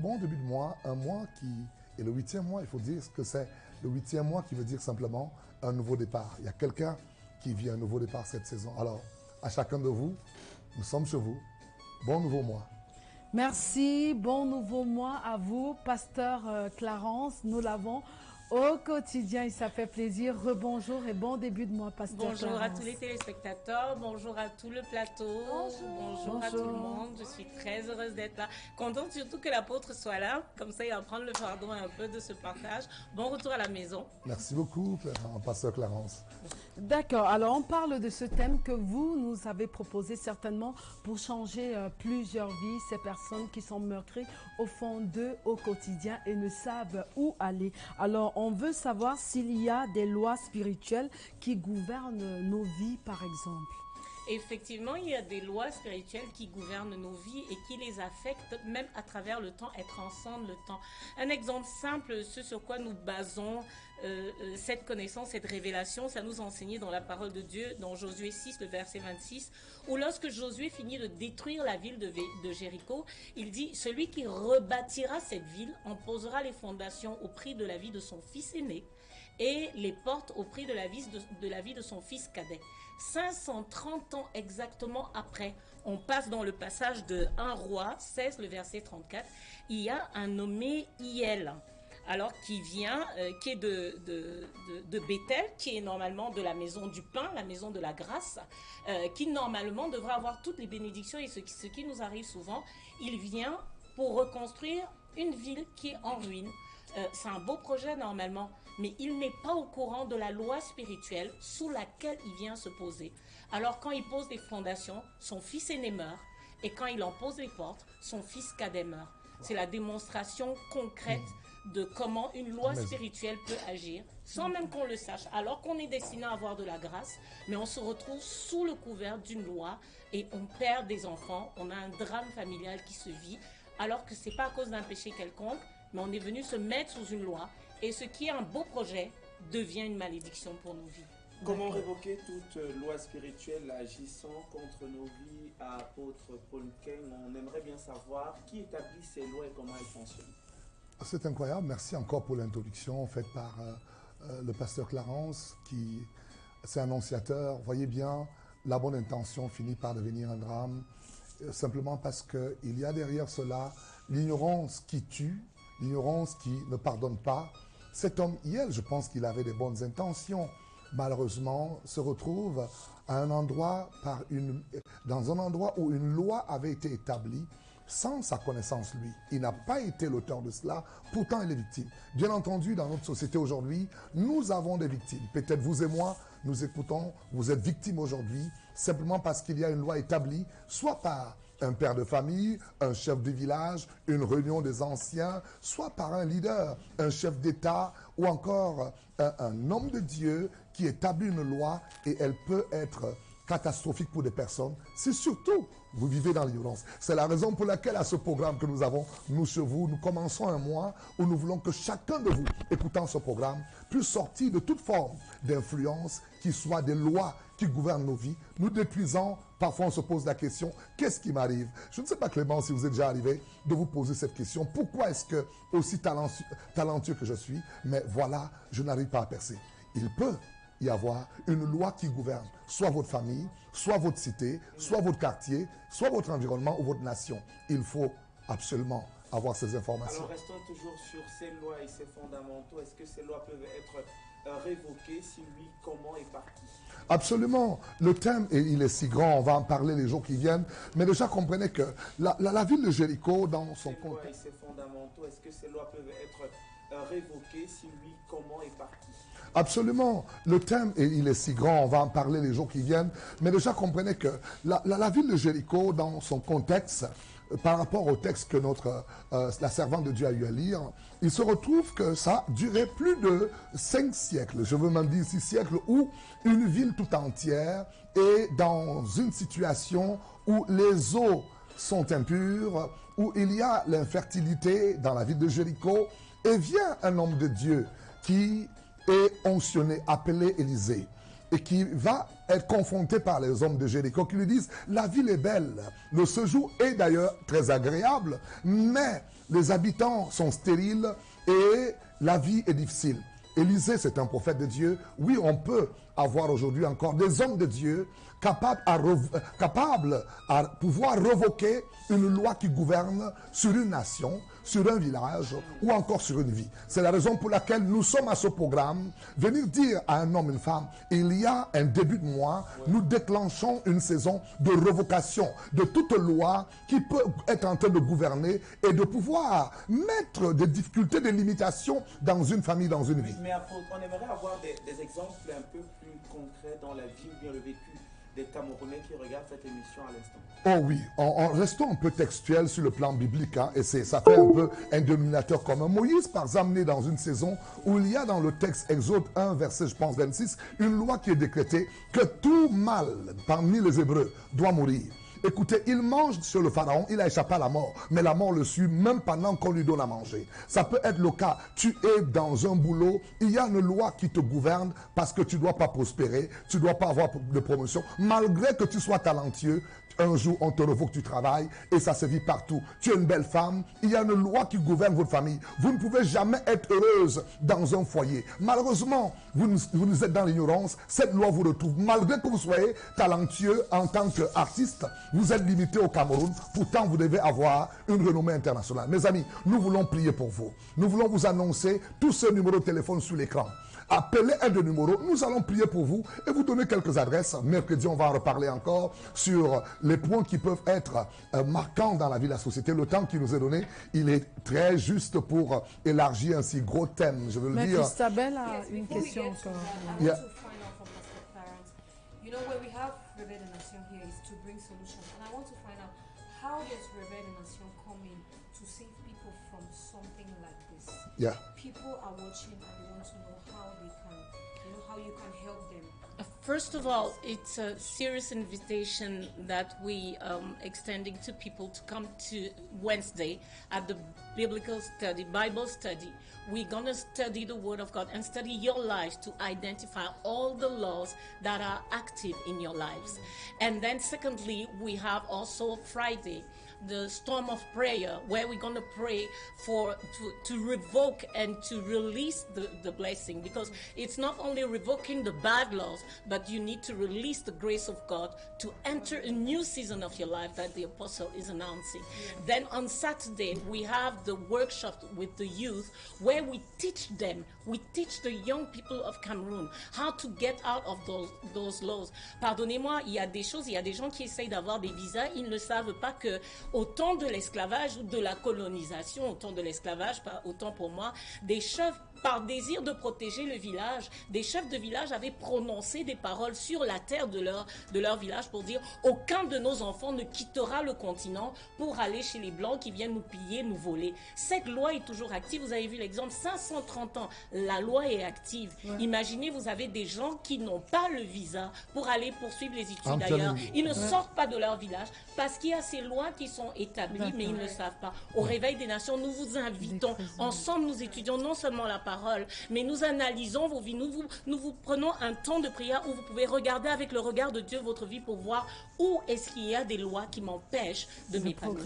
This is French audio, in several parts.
bon début de mois, un mois qui est le 8e mois. Il faut dire que c'est le 8e mois qui veut dire simplement un nouveau départ. Il y a quelqu'un qui vit un nouveau départ cette saison. Alors, à chacun de vous, nous sommes chez vous. Bon nouveau mois. Merci, bon nouveau mois à vous, pasteur Clarence. Nous l'avons au quotidien et ça fait plaisir. Rebonjour et bon début de mois, pasteur Bonjour Clarence. à tous les téléspectateurs, bonjour à tout le plateau, bonjour à tout le monde. Je suis très heureuse d'être là. Contente surtout que l'apôtre soit là, comme ça il va prendre le fardeau un peu de ce partage. Bon retour à la maison. Merci beaucoup, pasteur Clarence. D'accord, alors on parle de ce thème que vous nous avez proposé certainement pour changer plusieurs vies, ces personnes qui sont meurtries au fond d'eux au quotidien et ne savent où aller. Alors on veut savoir s'il y a des lois spirituelles qui gouvernent nos vies par exemple. Effectivement, il y a des lois spirituelles qui gouvernent nos vies et qui les affectent même à travers le temps et transcendent le temps. Un exemple simple, ce sur quoi nous basons cette connaissance, cette révélation, ça nous enseignait dans la parole de Dieu, dans Josué 6, le verset 26, où lorsque Josué finit de détruire la ville de Jéricho, il dit « Celui qui rebâtira cette ville en posera les fondations au prix de la vie de son fils aîné et les portes au prix de la vie de son fils cadet. » 530 ans exactement après, on passe dans le passage de 1 roi 16, le verset 34, il y a un nommé Hiel, alors qui vient, qui est de Bethel, qui est normalement de la maison du pain, la maison de la grâce, qui normalement devrait avoir toutes les bénédictions et ce qui nous arrive souvent, il vient pour reconstruire une ville qui est en ruine. C'est un beau projet normalement, mais il n'est pas au courant de la loi spirituelle sous laquelle il vient se poser. Alors quand il pose des fondations, son fils aîné meurt, et quand il en pose les portes, son fils cadet meurt. C'est la démonstration concrète de comment une loi spirituelle peut agir, sans même qu'on le sache, alors qu'on est destiné à avoir de la grâce, mais on se retrouve sous le couvert d'une loi, et on perd des enfants, on a un drame familial qui se vit, alors que ce n'est pas à cause d'un péché quelconque, mais on est venu se mettre sous une loi, et ce qui est un beau projet devient une malédiction pour nos vies. Comment révoquer toute loi spirituelle agissant contre nos vies? À apôtre Paul Kane, on aimerait bien savoir qui établit ces lois et comment elles fonctionnent. C'est incroyable. Merci encore pour l'introduction faite par le pasteur Clarence, qui c'est annonciateur. Voyez bien, la bonne intention finit par devenir un drame, simplement parce qu'il y a derrière cela l'ignorance qui tue, l'ignorance qui ne pardonne pas. Cet homme, Hiel, je pense qu'il avait des bonnes intentions. Malheureusement, se retrouve à un endroit dans un endroit où une loi avait été établie sans sa connaissance, lui. Il n'a pas été l'auteur de cela, pourtant il est victime. Bien entendu, dans notre société aujourd'hui, nous avons des victimes. Peut-être vous et moi, nous écoutons, vous êtes victimes aujourd'hui, simplement parce qu'il y a une loi établie, soit par un père de famille, un chef de village, une réunion des anciens, soit par un leader, un chef d'État ou encore un homme de Dieu qui établit une loi et elle peut être catastrophique pour des personnes. C'est surtout, vous vivez dans l'ignorance. C'est la raison pour laquelle à ce programme que nous avons, nous chez vous, nous commençons un mois où nous voulons que chacun de vous, écoutant ce programme, puisse sortir de toute forme d'influence qui soit des lois qui gouvernent nos vies. Nous détruisons, parfois on se pose la question, qu'est-ce qui m'arrive? Je ne sais pas, Clément, si vous êtes déjà arrivé de vous poser cette question. Pourquoi est-ce que, aussi talentueux que je suis, mais voilà, je n'arrive pas à percer? Il peut y avoir une loi qui gouverne soit votre famille, soit votre cité, soit votre quartier, soit votre environnement ou votre nation. Il faut absolument avoir ces informations. Alors restons toujours sur ces lois et ces fondamentaux. Est-ce que ces lois peuvent être révoquées? Si oui, comment et par qui? Absolument. Le thème, il est si grand, on va en parler les jours qui viennent. Mais déjà, comprenez que la ville de Jéricho, dans son contexte... Ces lois et ces fondamentaux, est-ce que ces lois peuvent être révoquées? Si oui, comment et par qui? Absolument. Le thème, il est si grand, on va en parler les jours qui viennent. Mais déjà, comprenez que la ville de Jéricho, dans son contexte, par rapport au texte que la servante de Dieu a eu à lire, il se retrouve que ça durait plus de 5 siècles, je veux même dire 6 siècles, où une ville tout entière est dans une situation où les eaux sont impures, où il y a l'infertilité dans la ville de Jéricho, et vient un homme de Dieu qui est onctionné, appelé Élisée. et qui va être confronté par les hommes de Jéricho qui lui disent « La ville est belle, le séjour est d'ailleurs très agréable, mais les habitants sont stériles et la vie est difficile. » Élisée, c'est un prophète de Dieu. Oui, on peut avoir aujourd'hui encore des hommes de Dieu capables à pouvoir revoquer une loi qui gouverne sur une nation, sur un village ou encore sur une vie. C'est la raison pour laquelle nous sommes à ce programme. Venir dire à un homme, une femme, il y a un début de mois, nous déclenchons une saison de révocation de toute loi qui peut être en train de gouverner et de pouvoir mettre des difficultés, des limitations dans une famille, dans une vie. Mais on aimerait avoir des exemples un peu plus concrets dans la vie ou bien le vécu des Camerounais qui regardent cette émission à l'instant. Oh oui, restons un peu textuel sur le plan biblique, hein, et ça fait un peu un dénominateur commun. Moïse, par exemple, né dans une saison où il y a dans le texte Exode 1, verset, je pense, 26, une loi qui est décrétée que tout mâle parmi les Hébreux doit mourir. Écoutez, il mange sur le pharaon, il a échappé à la mort, mais la mort le suit même pendant qu'on lui donne à manger. Ça peut être le cas, tu es dans un boulot, il y a une loi qui te gouverne parce que tu ne dois pas prospérer, tu ne dois pas avoir de promotion, malgré que tu sois talentueux. Un jour, on te revoque du travail et ça se vit partout. Tu es une belle femme, il y a une loi qui gouverne votre famille. Vous ne pouvez jamais être heureuse dans un foyer. Malheureusement, vous êtes dans l'ignorance, cette loi vous retrouve. Malgré que vous soyez talentueux en tant qu'artiste, vous êtes limité au Cameroun. Pourtant, vous devez avoir une renommée internationale. Mes amis, nous voulons prier pour vous. Nous voulons vous annoncer tous ces numéros de téléphone sur l'écran. Appelez un de numéros, nous allons prier pour vous et vous donner quelques adresses. Mercredi, on va en reparler encore sur les points qui peuvent être marquants dans la vie de la société. Le temps qui nous est donné, il est très juste pour élargir un si gros thème, je veux le dire. Christabel a une question encore. You know, where we have Réveil des Nations here is to bring solutions. And I want to find out, how does Réveil des Nations come in to save people from something like this? Yeah. People are watching and they want to know how they can, how you can help them. First of all, it's a serious invitation that we extending to people to come to Wednesday at the Bible study. We're going to study the Word of God and study your lives to identify all the laws that are active in your lives. And then secondly, we have also Friday, the storm of prayer, where we're going to pray to revoke and to release the blessing, because it's not only revoking the bad laws, but you need to release the grace of God to enter a new season of your life that the apostle is announcing. Then on Saturday we have the workshop with the youth, where we teach the young people of Cameroon how to get out of those laws. Pardonnez-moi, il y a des gens qui essayent d'avoir des visas, ils ne savent pas que au temps de l'esclavage ou de la colonisation, au temps de l'esclavage, pas autant pour moi, des chefs, par désir de protéger le village, des chefs de village avaient prononcé des paroles sur la terre de leur village pour dire aucun de nos enfants ne quittera le continent pour aller chez les Blancs qui viennent nous piller, nous voler. Cette loi est toujours active. Vous avez vu l'exemple, 530 ans, la loi est active. Ouais. Imaginez, vous avez des gens qui n'ont pas le visa pour aller poursuivre les études ailleurs. Ils ne sortent pas de leur village parce qu'il y a ces lois qui sont établies, mais ils ne le savent pas. Au Réveil des Nations, nous vous invitons. Ensemble, nous étudions non seulement la parole, mais nous analysons vos vies. Nous vous prenons un temps de prière où vous pouvez regarder avec le regard de Dieu votre vie pour voir où est-ce qu'il y a des lois qui m'empêchent de m'épanouir.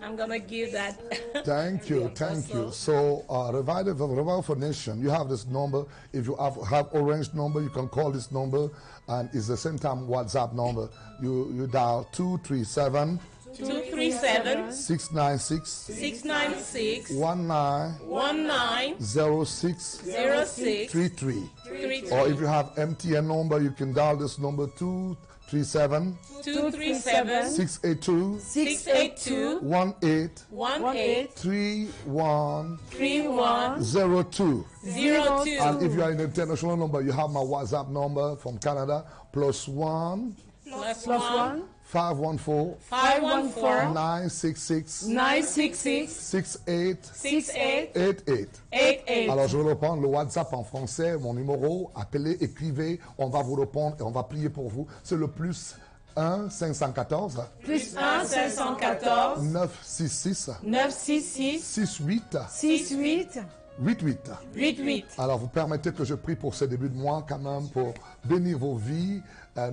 I'm going to give that. Thank you. So, Revival for Nation, you have this number. If you have orange number, you can call this number, and it's the same time WhatsApp number. You dial 237 696 696 19 06 33. Or if you have MTN number, you can dial this number 237 682 18 3102. And if you are an international number, you have my WhatsApp number from Canada, +1 514 966 6888. Alors je vais reprendre le WhatsApp en français, mon numéro, appelez, écrivez, on va vous répondre et on va prier pour vous. C'est le +1 514 966 68 8-8. 8-8. Alors, vous permettez que je prie pour ce début de mois, quand même, pour bénir vos vies.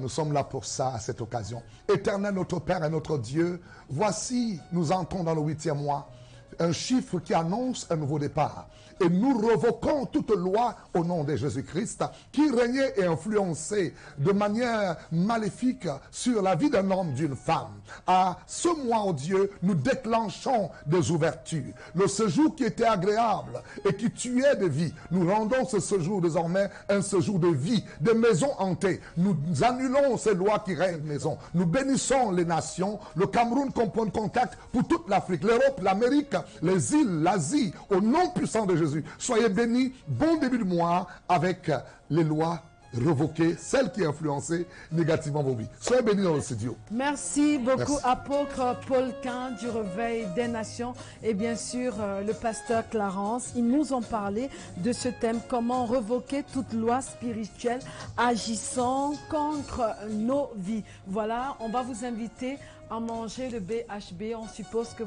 Nous sommes là pour ça, à cette occasion. Éternel, notre Père et notre Dieu, voici, nous entrons dans le 8e mois. Un chiffre qui annonce un nouveau départ. Et nous revoquons toute loi au nom de Jésus-Christ qui régnait et influençait de manière maléfique sur la vie d'un homme, d'une femme. À ce mois, oh Dieu, nous déclenchons des ouvertures. Le séjour qui était agréable et qui tuait des vies, nous rendons ce séjour désormais un séjour de vie, des maisons hantées. Nous annulons ces lois qui règnent maison. Nous bénissons les nations, le Cameroun comme point de contact pour toute l'Afrique, l'Europe, l'Amérique, les îles, l'Asie, au nom puissant de Jésus. Soyez bénis, bon début de mois avec les lois revoquées, celles qui influençaient négativement vos vies. Soyez bénis dans le studio. Merci beaucoup, Merci. apôtre Paul Quin du Réveil des Nations et bien sûr le pasteur Clarence. Ils nous ont parlé de ce thème, comment revoquer toute loi spirituelle agissant contre nos vies. Voilà, on va vous inviter à manger le BHB. On suppose que